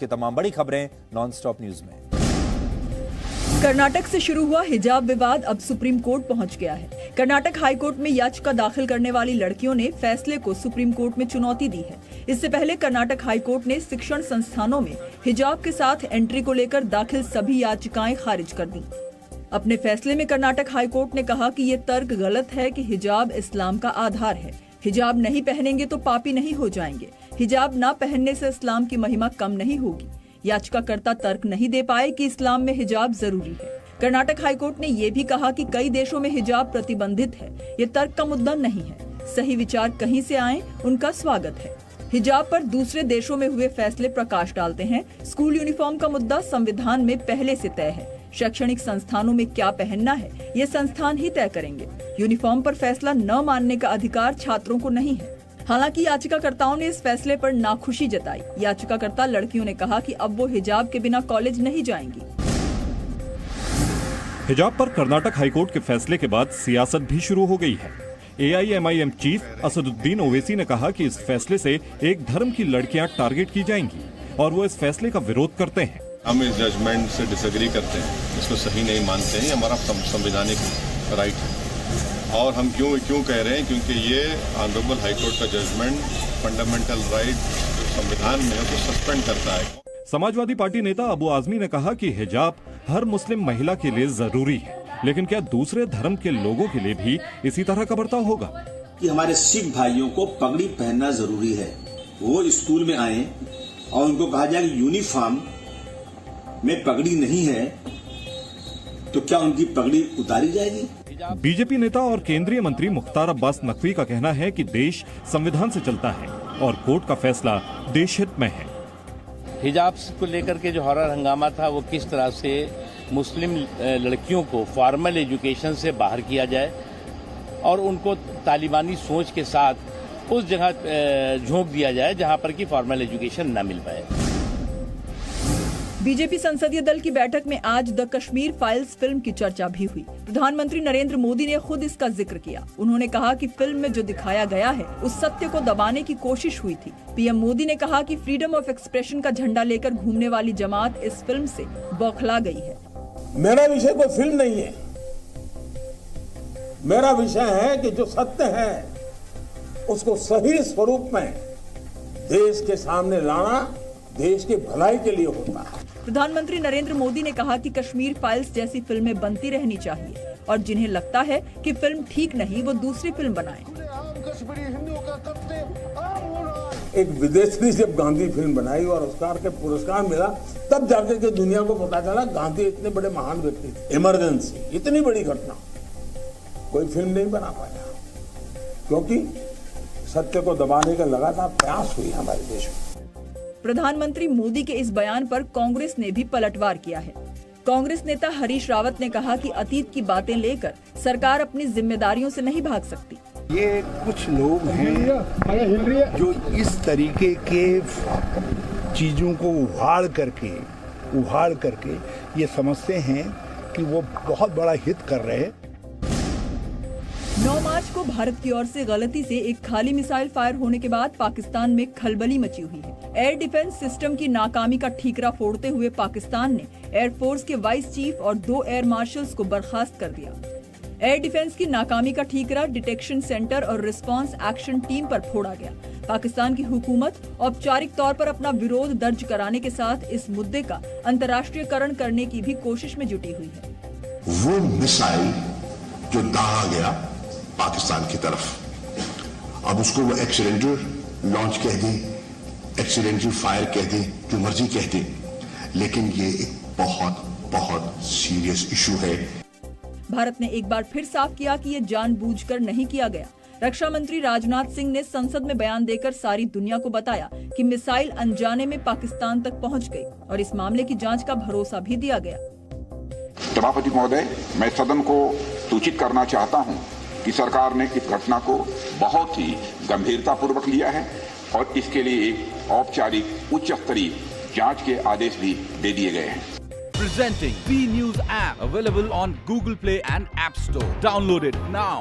की तमाम बड़ी खबरें नॉनस्टॉप न्यूज में। कर्नाटक से शुरू हुआ हिजाब विवाद अब सुप्रीम कोर्ट पहुंच गया है। कर्नाटक हाई कोर्ट में याचिका दाखिल करने वाली लड़कियों ने फैसले को सुप्रीम कोर्ट में चुनौती दी है। इससे पहले कर्नाटक हाई कोर्ट ने शिक्षण संस्थानों में हिजाब के साथ एंट्री को लेकर दाखिल सभी याचिकाएं खारिज कर दी। अपने फैसले में कर्नाटक हाई कोर्ट ने कहा कि ये तर्क गलत है कि हिजाब इस्लाम का आधार है। हिजाब नहीं पहनेंगे तो पापी नहीं हो जाएंगे। हिजाब न पहनने से इस्लाम की महिमा कम नहीं होगी। याचिकाकर्ता तर्क नहीं दे पाए कि इस्लाम में हिजाब जरूरी है। कर्नाटक हाईकोर्ट ने ये भी कहा कि कई देशों में हिजाब प्रतिबंधित है। ये तर्क का मुद्दा नहीं है। सही विचार कहीं से आए, उनका स्वागत है। हिजाब पर दूसरे देशों में हुए फैसले प्रकाश डालते हैं। स्कूल यूनिफॉर्म का मुद्दा संविधान में पहले से तय है। शैक्षणिक संस्थानों में क्या पहनना है, ये संस्थान ही तय करेंगे। यूनिफॉर्म पर फैसला न मानने का अधिकार छात्रों को नहीं है। हालांकि याचिकाकर्ताओं ने इस फैसले पर नाखुशी जताई। याचिकाकर्ता लड़कियों ने कहा कि अब वो हिजाब के बिना कॉलेज नहीं जाएंगी। हिजाब पर कर्नाटक हाईकोर्ट के फैसले के बाद सियासत भी शुरू हो गई है। AIMIM चीफ असदुद्दीन ओवैसी ने कहा कि इस फैसले से एक धर्म की लड़कियां टारगेट की जाएंगी और वो इस फैसले का विरोध करते हैं। हम इस जजमेंट से डिसएग्री करते हैं, इसको सही नहीं मानते हैं। हमारा संवैधानिक राइट है और हम क्यों कह रहे हैं, क्योंकि ये ऑनरेबल हाईकोर्ट का जजमेंट फंडामेंटल राइट संविधान में है, तो सस्पेंड करता है। समाजवादी पार्टी नेता अबू आजमी ने कहा कि हिजाब हर मुस्लिम महिला के लिए जरूरी है, लेकिन क्या दूसरे धर्म के लोगों के लिए भी इसी तरह का बर्ताव होगा? कि हमारे सिख भाइयों को पगड़ी पहनना जरूरी है। वो स्कूल में आए और उनको कहा जाए कि यूनिफॉर्म में पगड़ी नहीं है, तो क्या उनकी पगड़ी उतारी जाएगी? बीजेपी नेता और केंद्रीय मंत्री मुख्तार अब्बास नकवी का कहना है कि देश संविधान से चलता है और कोर्ट का फैसला देश हित में है। हिजाब को लेकर के जो हॉरर हंगामा था, वो किस तरह से मुस्लिम लड़कियों को फॉर्मल एजुकेशन से बाहर किया जाए और उनको तालिबानी सोच के साथ उस जगह झोंक दिया जाए जहां पर कि फॉर्मल एजुकेशन न मिल पाए। बीजेपी संसदीय दल की बैठक में आज द कश्मीर फाइल्स फिल्म की चर्चा भी हुई। प्रधानमंत्री नरेंद्र मोदी ने खुद इसका जिक्र किया। उन्होंने कहा कि फिल्म में जो दिखाया गया है उस सत्य को दबाने की कोशिश हुई थी। पीएम मोदी ने कहा कि फ्रीडम ऑफ एक्सप्रेशन का झंडा लेकर घूमने वाली जमात इस फिल्म से बौखला गई है। मेरा विषय कोई फिल्म नहीं है। मेरा विषय है कि जो सत्य है उसको सही स्वरूप में देश के सामने लाना देश की भलाई के लिए होता है। प्रधानमंत्री नरेंद्र मोदी ने कहा कि कश्मीर फाइल्स जैसी फिल्में बनती रहनी चाहिए और जिन्हें लगता है कि फिल्म ठीक नहीं, वो दूसरी फिल्म बनाएं। एक विदेशी जब गांधी फिल्म बनाई और ऑस्कर के पुरस्कार मिला, तब जाकर के दुनिया को पता चला गांधी इतने बड़े महान व्यक्ति थे। इमरजेंसी, इतनी बड़ी घटना, कोई फिल्म नहीं बना पाया, क्योंकि सत्य को दबाने का लगातार प्रयास हुई हमारे देश में। प्रधानमंत्री मोदी के इस बयान पर कांग्रेस ने भी पलटवार किया है। कांग्रेस नेता हरीश रावत ने कहा कि अतीत की बातें लेकर सरकार अपनी जिम्मेदारियों से नहीं भाग सकती। ये कुछ लोग हैं जो इस तरीके के चीजों को उभाड़ करके ये समझते हैं कि वो बहुत बड़ा हित कर रहे हैं। 9 मार्च को भारत की ओर से गलती से एक खाली मिसाइल फायर होने के बाद पाकिस्तान में खलबली मची हुई है। एयर डिफेंस सिस्टम की नाकामी का ठीकरा फोड़ते हुए पाकिस्तान ने एयरफोर्स के वाइस चीफ और 2 एयर मार्शल्स को बर्खास्त कर दिया। एयर डिफेंस की नाकामी का ठीकरा डिटेक्शन सेंटर और रिस्पांस एक्शन टीम पर फोड़ा गया। पाकिस्तान की हुकूमत औपचारिक तौर पर अपना विरोध दर्ज कराने के साथ इस मुद्दे का अंतर्राष्ट्रीयकरण करने की भी कोशिश में जुटी हुई है। वो मिसाइल जो दागा गया पाकिस्तान की तरफ, अब उसको वो एक्सीडेंटल लॉन्च कह दे, एक्सीडेंटल फायर कह दे, जो मर्जी कह दे, लेकिन ये एक बहुत बहुत सीरियस इशू है। भारत ने एक बार फिर साफ किया कि ये जानबूझकर नहीं किया गया। रक्षा मंत्री राजनाथ सिंह ने संसद में बयान देकर सारी दुनिया को बताया कि मिसाइल अनजाने में पाकिस्तान तक पहुंच गई और इस मामले की जांच का भरोसा भी दिया गया। सभापति महोदय, मैं सदन को सूचित करना चाहता हूं कि सरकार ने इस घटना को बहुत ही गंभीरता पूर्वक लिया है और इसके लिए एक औपचारिक उच्च स्तरीय जांच के आदेश भी दे दिए गए हैं। Presenting B News app, available on Google Play and App Store. Download it now.